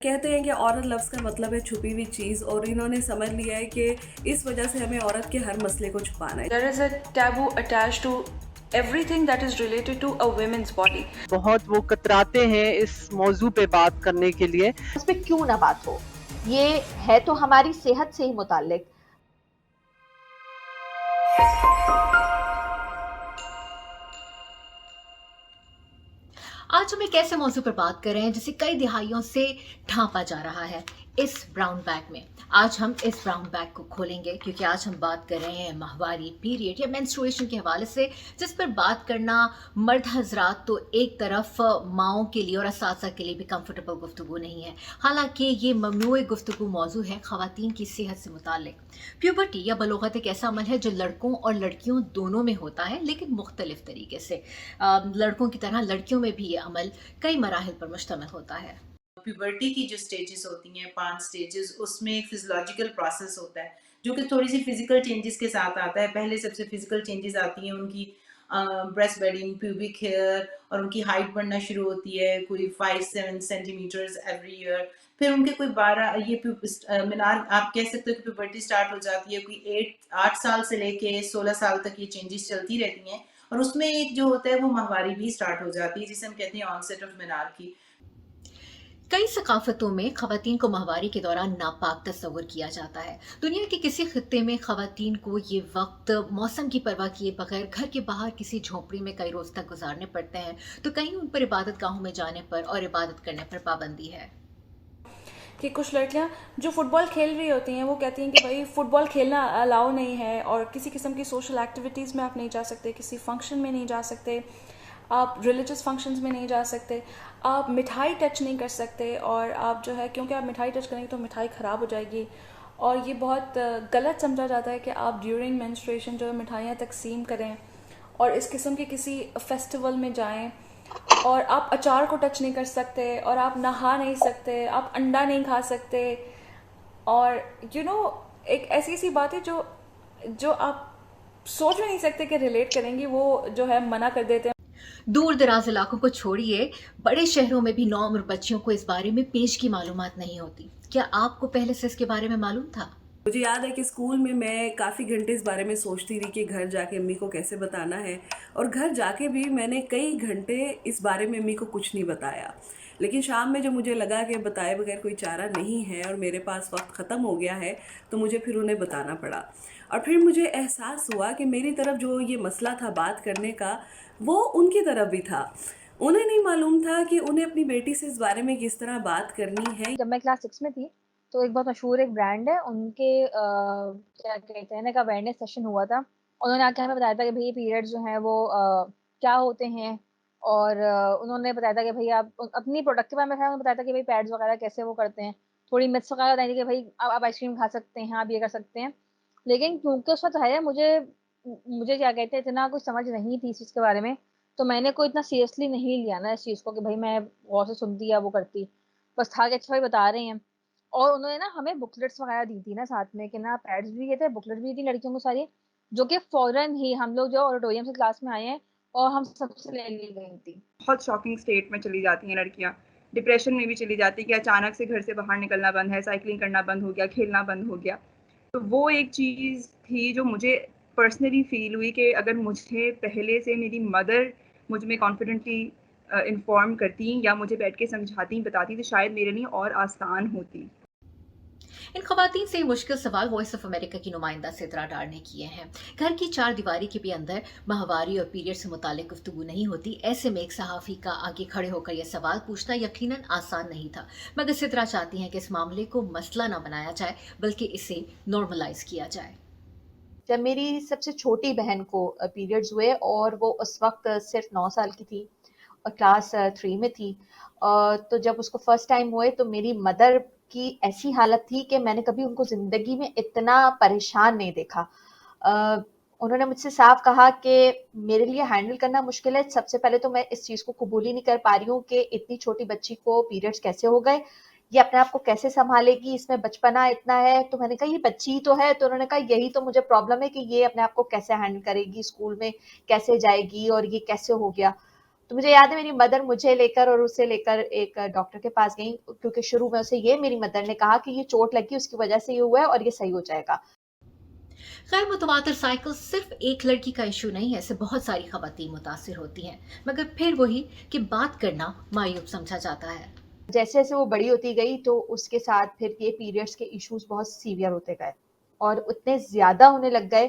कहते हैं कि औरत लफ्ज़ का मतलब है छुपी हुई चीज़, और इन्होंने समझ लिया है कि इस वजह से हमें औरत के हर मसले को छुपाना है। There is a taboo attached to everything that is related to a woman's body. बहुत वो कतराते हैं इस मौजू पे बात करने के लिए। उस पे क्यों ना बात हो, ये है तो हमारी सेहत से ही मुताल्लिक। आज हम एक ऐसे मौजू पर बात कर रहे हैं जिसे कई दिहाइयों से ढांपा जा रहा है, इस ब्राउन बैग में। आज हम इस ब्राउन बैग को खोलेंगे क्योंकि आज हम बात कर रहे हैं माहवारी, पीरियड या मेंस्ट्रुएशन के हवाले से, जिस पर बात करना मर्द हजरात तो एक तरफ माओं के लिए और असासा के लिए भी कंफर्टेबल गुफ्तगू नहीं है। हालांकि ये ममनूए गुफ्तगू मौजू है खवातीन की सेहत से मुतालिक। प्यूबर्टी या बलोगत एक ऐसा अमल है जो लड़कों और लड़कियों दोनों में होता है, लेकिन मुख्तलिफ तरीके से। लड़कों की तरह लड़कियों में भी ये अमल कई मराहिल पर मुश्तमिल होता है। प्यूबर्टी की जो स्टेजेस होती हैं 5 स्टेजेस, उसमें एक फिजियोलॉजिकल प्रोसेस होता है जो कि थोड़ी सी फिजिकल चेंजेस के साथ आता है। पहले सबसे फिजिकल चेंजेस आती हैं उनकी ब्रेस्ट बेडिंग, प्यूबिक हेयर, और उनकी हाइट बढ़ना शुरू होती है कोई 5-7 सेंटीमीटर्स एवरी ईयर। फिर उनके कोई 12 मीनार आप कह सकते हो कि प्यूबर्टी स्टार्ट हो जाती है कोई 8 साल से लेके 16 साल तक ये चेंजेस चलती रहती हैं। और उसमें एक जो होता है वो माहवारी भी स्टार्ट हो जाती है जिसे हम कहते हैं ऑनसेट ऑफ मीनार की। कई सकाफतों में खवातीन को माहवारी के दौरान नापाक तस्वुर किया जाता है। दुनिया के किसी खित्ते में खवातीन को ये वक्त मौसम की परवाह किए बगैर घर के बाहर किसी झोपड़ी में कई रोज तक गुजारने पड़ते हैं, तो कहीं उन पर इबादत गाहों में जाने पर और इबादत करने पर पाबंदी है। कि कुछ लड़कियां जो फुटबॉल खेल रही होती हैं वो कहती हैं कि भाई फुटबॉल खेलना अलाउ नहीं है, और किसी किस्म की सोशल एक्टिविटीज़ में आप नहीं जा सकते, किसी फंक्शन में नहीं जा सकते, आप रिलीजियस फंक्शंस में नहीं जा सकते, आप मिठाई टच नहीं कर सकते, और आप जो है क्योंकि आप मिठाई टच करेंगे तो मिठाई ख़राब हो जाएगी। और ये बहुत गलत समझा जाता है कि आप ड्यूरिंग मेंस्ट्रुएशन जो है मिठाइयाँ तकसीम करें और इस किस्म के किसी फेस्टिवल में जाएं, और आप अचार को टच नहीं कर सकते, और आप नहा नहीं सकते, आप अंडा नहीं खा सकते, और एक ऐसी सी बात है जो जो आप सोच भी नहीं सकते कि रिलेट करेंगी, वो जो है मना कर देते हैं। दूर दराज इलाकों को छोड़िए, बड़े शहरों में भी नौउम्र बच्चियों को इस बारे में पेश की मालूमात नहीं होती। क्या आपको पहले से इसके बारे में मालूम था? मुझे याद है कि स्कूल में मैं काफ़ी घंटे इस बारे में सोचती रही कि घर जाके अम्मी को कैसे बताना है, और घर जाके भी मैंने कई घंटे इस बारे में अम्मी को कुछ नहीं बताया। लेकिन शाम में जब मुझे लगा कि बताए बगैर कोई चारा नहीं है और मेरे पास वक्त ख़त्म हो गया है, तो मुझे फिर उन्हें बताना पड़ा। और फिर मुझे एहसास हुआ कि मेरी तरफ जो ये मसला था बात करने का, वो उनकी तरफ भी था। उन्हें नहीं मालूम था कि उन्हें अपनी बेटी से इस बारे में किस तरह बात करनी है। जब मैं क्लास 6 में थी तो एक बहुत मशहूर एक ब्रांड है, उनके क्या कहते हैं ना, एक अवेयरनेस सेशन हुआ था। उन्होंने आके हमें बताया था कि भई पीरियड्स जो हैं वो क्या होते हैं, और उन्होंने बताया था कि भई आप अपनी प्रोडक्ट के बारे में उन्होंने बताया था कि भई पैड्स वगैरह कैसे वो करते हैं। थोड़ी मिथ्स वगैरह बताई थी कि भई आप आइसक्रीम खा सकते हैं, आप ये कर सकते हैं। लेकिन क्योंकि उस वक़्त है मुझे क्या कहते हैं, इतना कुछ समझ नहीं थी इस चीज़ के बारे में, तो मैंने कोई इतना सीरियसली नहीं लिया ना इस चीज़ को कि भई मैं गौर से सुनती या वो करती। बस था कि अच्छा भाई बता रहे हैं। और उन्होंने ना हमें बुकलेट्स वगैरह दी थी ना साथ में, कि ना पैड्स भी दिए थे, बुकलेट भी दी थी लड़कियों को सारी, जो कि फ़ौरन ही हम लोग जो ऑडिटोरियम से क्लास में आए हैं और हम सबसे ले ली गई थी। बहुत शॉकिंग स्टेट में चली जाती हैं लड़कियाँ। डिप्रेशन में भी चली जाती है कि अचानक से घर से बाहर निकलना बंद है, साइकिलिंग करना बंद हो गया, खेलना बंद हो गया। तो वो एक चीज़ थी जो मुझे पर्सनली फ़ील हुई कि अगर मुझे पहले से मेरी मदर मुझ में कॉन्फिडेंटली इन्फॉर्म करती या मुझे बैठ के समझाती, बताती, तो शायद मेरे लिए और आसान होती। इन खवातीन से ये मुश्किल सवाल वॉइस ऑफ अमेरिका की नुमाइंदा सिद्रा डार ने किए हैं। घर की चार दीवारी के भी अंदर माहवारी और पीरियड से मुतालिक गुफ्तगू नहीं होती। ऐसे में एक सहाफ़ी का आगे खड़े होकर यह सवाल पूछना यकीनन आसान नहीं था, मगर सिद्रा चाहती हैं कि इस मामले को मसला न बनाया जाए बल्कि इसे नॉर्मलाइज किया जाए। जब मेरी सबसे छोटी बहन को पीरियड्स हुए और वो उस वक़्त सिर्फ 9 साल की थी और क्लास 3 में थी, तो जब उसको फर्स्ट टाइम हुए तो मेरी मदर की ऐसी हालत थी कि मैंने कभी उनको ज़िंदगी में इतना परेशान नहीं देखा। उन्होंने मुझसे साफ कहा कि मेरे लिए हैंडल करना मुश्किल है। सबसे पहले तो मैं इस चीज़ को कबूल ही नहीं कर पा रही हूँ कि इतनी छोटी बच्ची को पीरियड्स कैसे हो गए, ये अपने आप को कैसे सँभालेगी, इसमें बचपना इतना है। तो मैंने कहा ये बच्ची ही तो है, तो उन्होंने कहा यही तो मुझे प्रॉब्लम है कि ये अपने आप को कैसे हैंडल करेगी, स्कूल में कैसे जाएगी और ये कैसे हो गया। तो मुझे याद है मेरी मदर मुझे लेकर और उसे लेकर एक डॉक्टर के पास गई, क्योंकि शुरू में उसे ये मेरी मदर ने कहा कि ये चोट लगी उसकी वजह से ये हुआ है और ये सही हो जाएगा। गैर मुतवातिर साइकिल सिर्फ एक लड़की का इशू नहीं है, इससे बहुत सारी खवातीन मुतासिर होती हैं, मगर फिर वही कि बात करना मायूब समझा जाता है। जैसे जैसे वो बड़ी होती गई तो उसके साथ फिर ये पीरियड्स के इश्यूज बहुत सीवियर होते गए और उतने ज़्यादा होने लग गए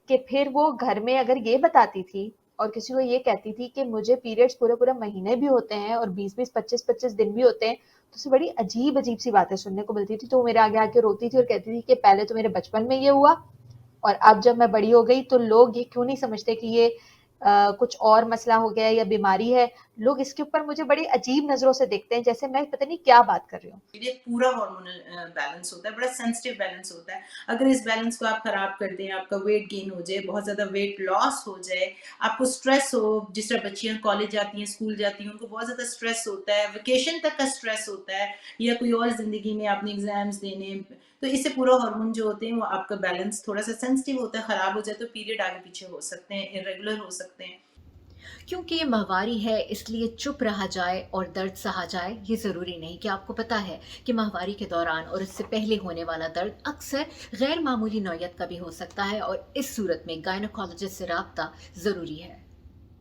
कि फिर वो घर में अगर ये बताती थी और किसी को ये कहती थी कि मुझे पीरियड्स पूरे-पूरे महीने भी होते हैं और 20-20, 25-25 दिन भी होते हैं, तो उसे बड़ी अजीब-अजीब सी बातें सुनने को मिलती थी। तो वो मेरे आगे आके रोती थी और कहती थी कि पहले तो मेरे बचपन में ये हुआ और अब जब मैं बड़ी हो गई तो लोग ये क्यों नहीं समझते कि ये कुछ और मसला हो गया है या बीमारी है। लोग इसके ऊपर मुझे बड़ी अजीब नज़रों से देखते हैं, जैसे मैं पता नहीं क्या बात कर रही हूँ। ये पूरा हार्मोनल बैलेंस होता है, बड़ा सेंसिटिव बैलेंस होता है। अगर इस बैलेंस को आप खराब कर दें, आपका वेट गेन हो जाए, बहुत ज़्यादा वेट लॉस हो जाए, आपको स्ट्रेस हो, जिस तरह बच्चियाँ कॉलेज जाती हैं, स्कूल जाती हैं, उनको बहुत ज़्यादा स्ट्रेस होता है, वेकेशन तक का स्ट्रेस होता है या कोई और ज़िंदगी में आपने एग्ज़ाम्स देने, तो इससे पूरा हार्मोन जो होते हैं वो आपका बैलेंस थोड़ा-सा सेंसिटिव होता है, खराब हो जाए तो पीरियड आगे-पीछे हो सकते हैं, इर्रेगुलर हो सकते हैं। क्योंकि ये माहवारी है इसलिए चुप रहा जाए और दर्द सहा जाए ये ज़रूरी नहीं। कि आपको पता है कि माहवारी के दौरान और इससे पहले होने वाला दर्द अक्सर गैर मामूली नौयत का भी हो सकता है और इस सूरत में गायनोकोलॉजिस्ट से रब्ता ज़रूरी है।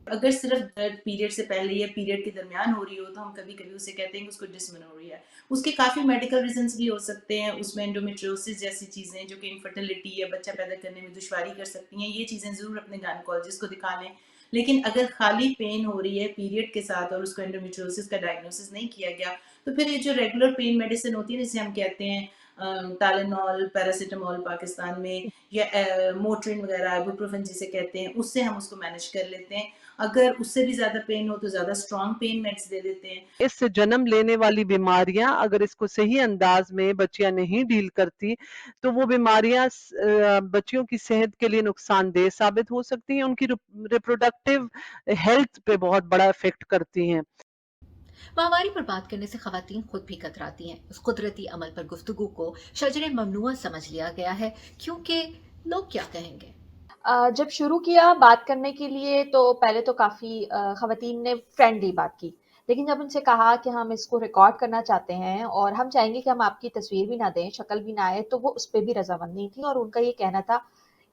अगर सिर्फ दर्द पीरियड से पहले या पीरियड के दरमियान हो रही हो तो हम कभी-कभी उसे कहते हैं कि उसको डिस्मेनोरिया है। उसके काफ़ी मेडिकल रीज़न्स भी हो सकते हैं, उसमें एंडोमेट्रियोसिस जैसी चीज़ें जो कि इनफर्टिलिटी या बच्चा पैदा करने में दुश्वारी कर सकती हैं, ये चीज़ें ज़रूर अपने गायनोकोलॉजिस्ट को दिखा लें। लेकिन अगर खाली पेन हो रही है पीरियड के साथ और उसको एंडोमेट्रियोसिस का डायग्नोसिस नहीं किया गया, तो फिर ये जो रेगुलर पेन मेडिसिन होती है जिसे हम कहते हैं टाइलेनॉल, पैरासिटामॉल पाकिस्तान में या मोट्रिन वगैरह, इबुप्रोफेन जिसे कहते हैं, उससे हम उसको मैनेज कर लेते हैं। अगर उससे भी ज़्यादा पेन हो तो ज़्यादा स्ट्रॉन्ग पेन मेड्स दे देते हैं। इससे जन्म लेने वाली बीमारियां अगर इसको सही अंदाज में बच्चियां नहीं डील करती तो वो बीमारियां बच्चियों की सेहत के लिए नुकसानदेह साबित हो सकती हैं, उनकी रिप्रोडक्टिव हेल्थ पे बहुत बड़ा इफेक्ट करती हैं। माहवारी पर बात करने से खवातीन खुद भी कतराती हैं। उस कुदरती अमल पर गुफ्तगू को शजर ममनुआ समझ लिया गया है, क्योंकि लोग क्या कहेंगे। जब शुरू किया बात करने के लिए तो पहले तो काफ़ी ख़वातीन ने फ्रेंडली बात की। लेकिन जब उनसे कहा कि हम इसको रिकॉर्ड करना चाहते हैं और हम चाहेंगे कि हम आपकी तस्वीर भी ना दें, शक्ल भी ना आए, तो वो उस पे भी रज़ामंद नहीं थी और उनका ये कहना था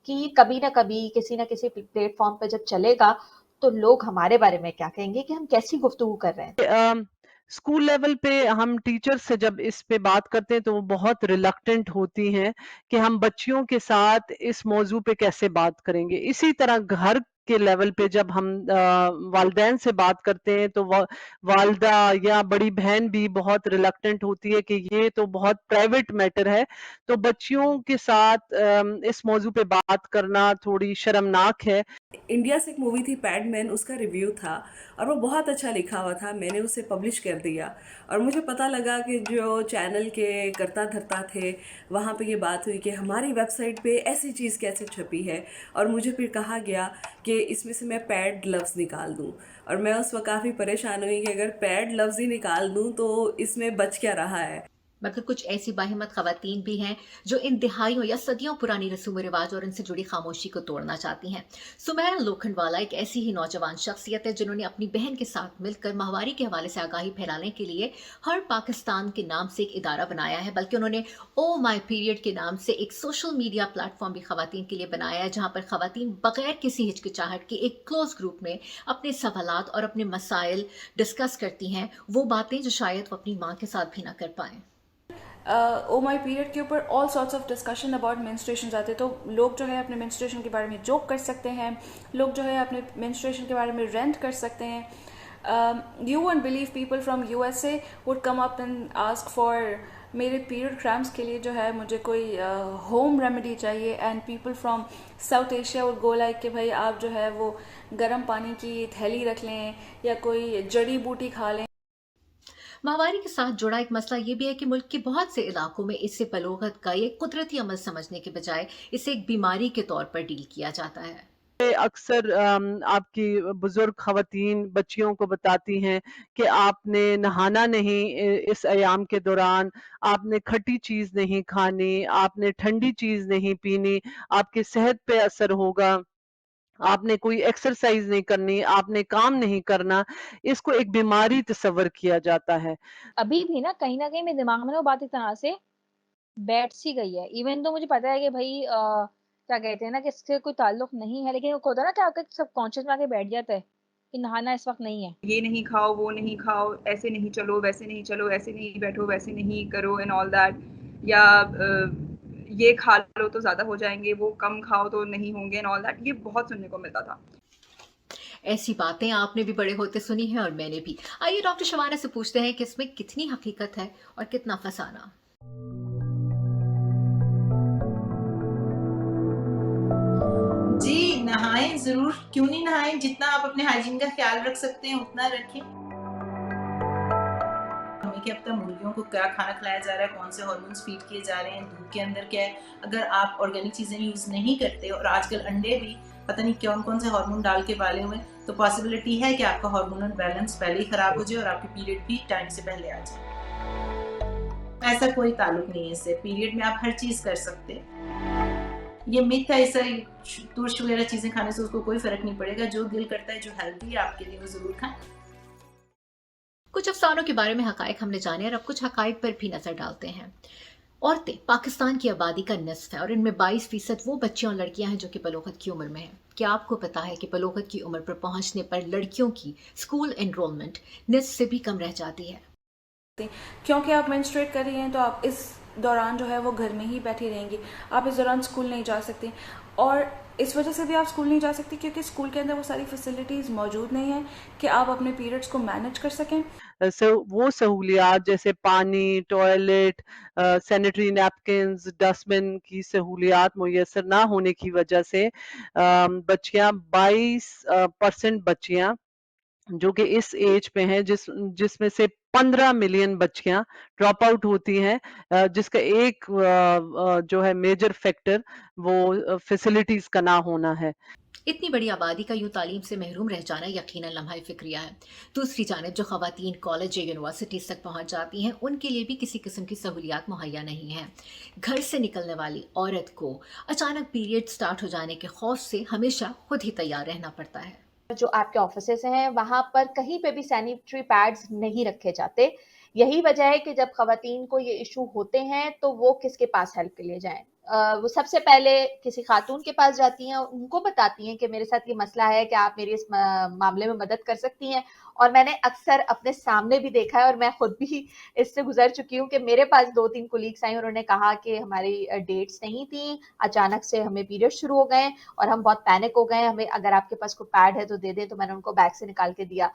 कि कभी न कभी, किसी न किसी प्लेटफ़ॉर्म पे जब चलेगा, तो लोग हमारे बारे में क्या कहेंगे कि हम कैसी गुफ्तगू कर रहे हैं। स्कूल लेवल पे हम टीचर से जब इस पे बात करते हैं तो वो बहुत रिलक्टेंट होती हैं कि हम बच्चियों के साथ इस मौजू पे कैसे बात करेंगे। इसी तरह घर के लेवल पे जब हम वालदैन से बात करते हैं तो वालदा या बड़ी बहन भी बहुत रिलक्टेंट होती है कि ये तो बहुत प्राइवेट मैटर है, तो बच्चियों के साथ इस मौजू पे बात करना थोड़ी शर्मनाक है। इंडिया से एक मूवी थी पैडमैन, उसका रिव्यू था और वो बहुत अच्छा लिखा हुआ था। मैंने उसे पब्लिश कर दिया और मुझे पता लगा कि जो चैनल के करता धरता थे वहाँ पे ये बात हुई कि हमारी वेबसाइट पे ऐसी चीज़ कैसे छपी है और मुझे फिर कहा गया कि इसमें से मैं पैड लफ्ज़ निकाल दूँ और मैं उस वक्त काफ़ी परेशान हुई कि अगर पैड लफ्ज़ ही निकाल दूँ तो इसमें बच क्या रहा है। मगर कुछ ऐसी बाहिम्मत खवातीन भी हैं जो इन दिहाइयों या सदियों पुरानी रसूम रिवाज और इनसे जुड़ी खामोशी को तोड़ना चाहती हैं। सुमेरा लोखंडवाला एक ऐसी ही नौजवान शख्सियत है जिन्होंने अपनी बहन के साथ मिलकर माहवारी के हवाले से आगाही फैलाने के लिए हर पाकिस्तान के नाम से एक इदारा बनाया है, बल्कि उन्होंने ओ माई पीरियड के नाम से एक सोशल मीडिया प्लेटफॉर्म भी खवातीन के लिए बनाया है, जहां पर खवातीन बगैर किसी हिचकिचाहट के एक क्लोज ग्रुप में अपने सवालात और अपने मसाइल डिस्कस करती हैं, वो बातें जो शायद वो अपनी माँ के साथ भी ना कर पाएं। ओ माई पीरियड के ऊपर all sorts of discussion about menstruation आते हैं, तो लोग जो है अपने मेंस्ट्रुएशन के बारे में जोक कर सकते हैं, लोग जो है अपने मेंस्ट्रुएशन के बारे में रेंट कर सकते हैं। You won't believe people from USA would come up and ask for मेरे पीरियड क्रैम्प्स के लिए जो है मुझे कोई होम रेमेडी चाहिए, and people from south Asia would go like कि भाई आप जो है वो गर्म पानी की थैली रख लें या कोई जड़ी बूटी खा लें। माहवारी के साथ जुड़ा एक मसला ये भी है कि मुल्क के बहुत से इलाकों में इससे बलोगत का एक कुदरती अमल समझने के बजाय इसे एक बीमारी के तौर पर डील किया जाता है। अक्सर आपकी बुजुर्ग खवातीन बच्चियों को बताती हैं कि आपने नहाना नहीं इस अयाम के दौरान, आपने खट्टी चीज नहीं खानी, आपने ठंडी चीज नहीं पीनी, आपकी सेहत पे असर होगा। आपने कोई एक्सरसाइज नहीं करनी, आपने काम नहीं करना, इसको एक बीमारी तस्वर किया जाता है। अभी भी ना कहीं न कहीं मेरे दिमाग में ना वो बात एक तरह से बैठ सी गई है। इवन तो मुझे पता है कि भई क्या कहते हैं ना कि इससे कोई ताल्लुक नहीं है, लेकिन वो होता है ना कि आपके सबकॉन्शियस में आके बैठ जाता है कि नहाना इस वक़्त नहीं है। ये नहीं खाओ, वो नहीं खाओ, ऐसे नहीं चलो, वैसे नहीं चलो, ऐसे नहीं बैठो, वैसे नहीं करो एंड ऑल दैट, या ये खा लो तो ज़्यादा हो जाएँगे, वो कम खाओ तो नहीं होंगे एंड ऑल दैट, ये बहुत सुनने को मिलता था। ऐसी बातें आपने भी बड़े होते सुनी हैं और मैंने भी। आइए डॉक्टर शबाना से पूछते हैं कि इसमें कितनी हकीकत है और कितना फसाना। जी, नहाएँ ज़रूर, क्यों नहीं नहाएँ? जितना आप अपने हाइजीन का ख़्याल रख सकते हैं, उतना रखें। हमें क्या पता मुर्गियों को क्या खाना खिलाया जा रहा है, कौन से हार्मोन्स फीड किए जा रहे हैं, दूध के अंदर क्या है। अगर आप ऑर्गेनिक चीज़ें यूज़ नहीं करते और आजकल अंडे भी पता नहीं कौन-कौन से हार्मोन डाल के पाले हुए हैं, तो पॉसिबिलिटी है कि आपका हार्मोनल बैलेंस पहले ही ख़राब हो जाए और आपकी पीरियड भी टाइम से पहले आ जाए। ऐसा कोई ताल्लुक नहीं है इससे, पीरियड में आप हर चीज़ कर सकते हैं। ये मिथ है, ऐसा तुरश वगैरह चीज़ें खाने से उसको कोई फ़र्क नहीं पड़ेगा। जो दिल करता है, जो हेल्दी है आपके लिए, वो ज़रूर खाएँ। कुछ अफसानों के बारे में हकायक हमने जाने और अब कुछ हकायक पर भी नजर डालते हैं। औरतें पाकिस्तान की आबादी का निस्फ है और इनमें 22% वो बच्चियां और लड़कियां हैं जो कि बलोगत की उम्र में हैं। क्या आपको पता है कि बलोगत की उम्र पर पहुंचने पर लड़कियों की स्कूल एनरोलमेंट निस्फ से भी कम रह जाती है? क्योंकि आप मेंस्ट्रुएट कर रही हैं तो आप इस दौरान जो है वो घर में ही बैठी रहेंगी, आप इस दौरान स्कूल नहीं जा सकती। और इस वजह से भी आप स्कूल नहीं जा सकती क्योंकि स्कूल के अंदर वो सारी फैसिलिटीज़ मौजूद नहीं है कि आप अपने पीरियड्स को मैनेज कर सकें। वो सहूलियात जैसे पानी, टॉयलेट, सैनिटरी नैपकिन्स, डस्टबिन की सहूलियात मुयस्सर ना होने की वजह से बच्चियां 22% बच्चियां जो कि इस एज पे हैं जिसमें से 15 मिलियन बच्चियां ड्रॉप आउट होती हैं, जिसका एक जो है मेजर फैक्टर वो फैसिलिटीज का ना होना है। इतनी बड़ी आबादी का यूं तालीम से महरूम रह जाना यकीनन लम्हा फिक्रिया है। दूसरी जानब जो खवातीन कॉलेज या यूनिवर्सिटीज तक पहुंच जाती हैं उनके लिए भी किसी किस्म की सहूलियात मुहैया नहीं है। घर से निकलने वाली औरत को अचानक पीरियड स्टार्ट हो जाने के खौफ से हमेशा खुद ही तैयार रहना पड़ता है। जो आपके ऑफिसेस हैं वहां पर कहीं पे भी सैनिटरी पैड्स नहीं रखे जाते। यही वजह है कि जब खवातीन को ये इशू होते हैं तो वो किसके पास हेल्प के लिए जाएं। वो सबसे पहले किसी खातून के पास जाती हैं, उनको बताती हैं कि मेरे साथ ये मसला है, कि आप मेरी इस मामले में मदद कर सकती हैं। और मैंने अक्सर अपने सामने भी देखा है और मैं खुद भी इससे गुजर चुकी हूँ कि मेरे पास 2-3 कोलीग्स आई, उन्होंने कहा कि हमारी डेट्स नहीं थी, अचानक से हमें पीरियड शुरू हो गए और हम बहुत पैनिक हो गए, हमें अगर आपके पास कोई पैड है तो दे दें। तो मैंने उनको बैग से निकाल के दिया।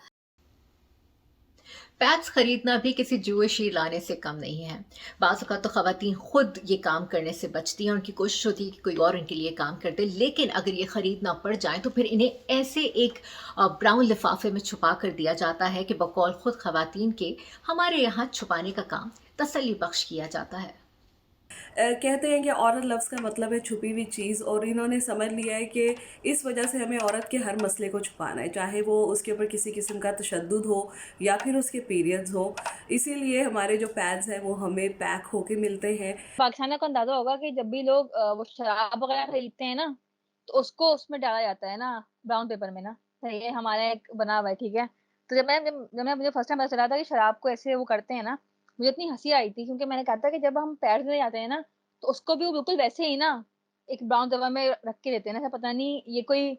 पैड्स खरीदना भी किसी जुए शी लाने से कम नहीं है। बाज़ औक़ात तो ख़वातीन खुद ये काम करने से बचती हैं, उनकी कोशिश होती है कि कोई और उनके लिए काम कर दे, लेकिन अगर ये ख़रीदना पड़ जाए तो फिर इन्हें ऐसे एक ब्राउन लिफाफे में छुपा कर दिया जाता है कि बकौल खुद ख़वातीन के हमारे यहाँ छुपाने का काम तसल्ली बख्श किया जाता है। कहते हैं कि औरत लफ्ज़ का मतलब है छुपी हुई चीज़, और इन्होंने समझ लिया है कि इस वजह से हमें औरत के हर मसले को छुपाना है, चाहे वो उसके ऊपर किसी किस्म का तशद्दुद हो या फिर उसके पीरियड्स हो। इसीलिए हमारे जो पैड्स हैं वो हमें पैक होके मिलते हैं। पाकिस्तानियों को अंदाजा होगा कि जब भी लोग वो शराब वगैरह खरीदते हैं ना, तो उसको उसमें डाला जाता है ना, ब्राउन पेपर में ना। तो ये हमारा एक बना हुआ है, ठीक है। तो जब मुझे फर्स्ट टाइम पता चला था कि शराब को ऐसे वो करते हैं ना, मुझे इतनी हंसी आई थी, क्योंकि मैंने कहा था कि जब हम पैड्स ले जाते हैं ना, तो उसको भी वो बिल्कुल वैसे ही ना एक ब्राउन पेपर में रख के देते हैं ना। ऐसा पता नहीं ये कोई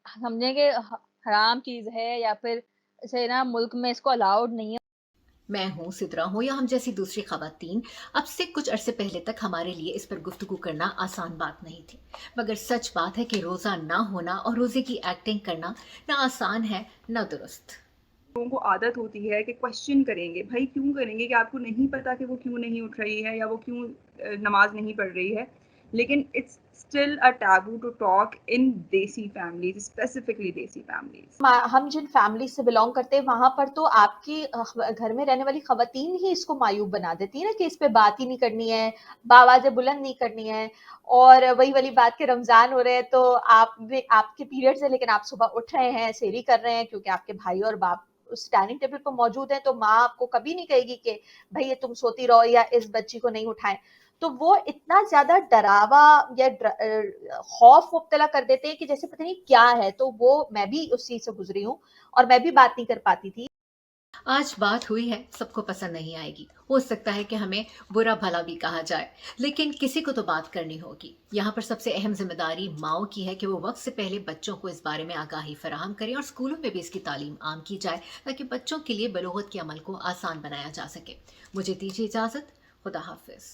समझे कि हराम चीज है या फिर ऐसे ना मुल्क में इसको अलाउड नहीं है। मैं हूँ, सिद्रा हूँ या हम जैसी दूसरी खवातीन, अब से कुछ अरसे पहले तक हमारे लिए इस पर गुफ्तगू करना आसान बात नहीं थी, मगर सच बात है कि रोज़ा ना होना और रोज़े की एक्टिंग करना ना आसान है ना दुरुस्त। लोगों को आदत होती है कि क्वेश्चन करेंगे, भाई क्यों करेंगे, कि आपको नहीं पता कि वो क्यों नहीं उठ रही है या वो क्यों नमाज नहीं पढ़ रही है। लेकिन it's still a taboo to talk in desi families, specifically देसी फैमिलीज। हम जिन फैमिली से बिलोंग करते हैं वहां पर तो आपकी घर में रहने वाली खवातीन ही इसको मायूब बना देती है ना, कि इस पे बात ही नहीं करनी है, आवाजें बुलंद नहीं करनी है। और वही वाली बात कि रमजान हो रहे हैं तो आपके पीरियड्स है लेकिन आप सुबह उठ रहे हैं, सेहरी कर रहे हैं, क्योंकि आपके भाई और बाप उस डाइनिंग टेबल पर मौजूद हैं, तो माँ आपको कभी नहीं कहेगी कि भाई ये तुम सोती रहो या इस बच्ची को नहीं उठाएं। तो वो इतना ज्यादा डरावा या खौफ मुब्तला कर देते हैं कि जैसे पता नहीं क्या है। तो वो मैं भी उस चीज से गुजरी हूँ और मैं भी बात नहीं कर पाती थी। आज बात हुई है, सबको पसंद नहीं आएगी, हो सकता है कि हमें बुरा भला भी कहा जाए, लेकिन किसी को तो बात करनी होगी। यहाँ पर सबसे अहम जिम्मेदारी माओ की है कि वो वक्त से पहले बच्चों को इस बारे में आगाही फराहम करें और स्कूलों में भी इसकी तालीम आम की जाए, ताकि बच्चों के लिए बलोगत के अमल को आसान बनाया जा सके। मुझे दीजिए इजाजत, खुदा हाफिज।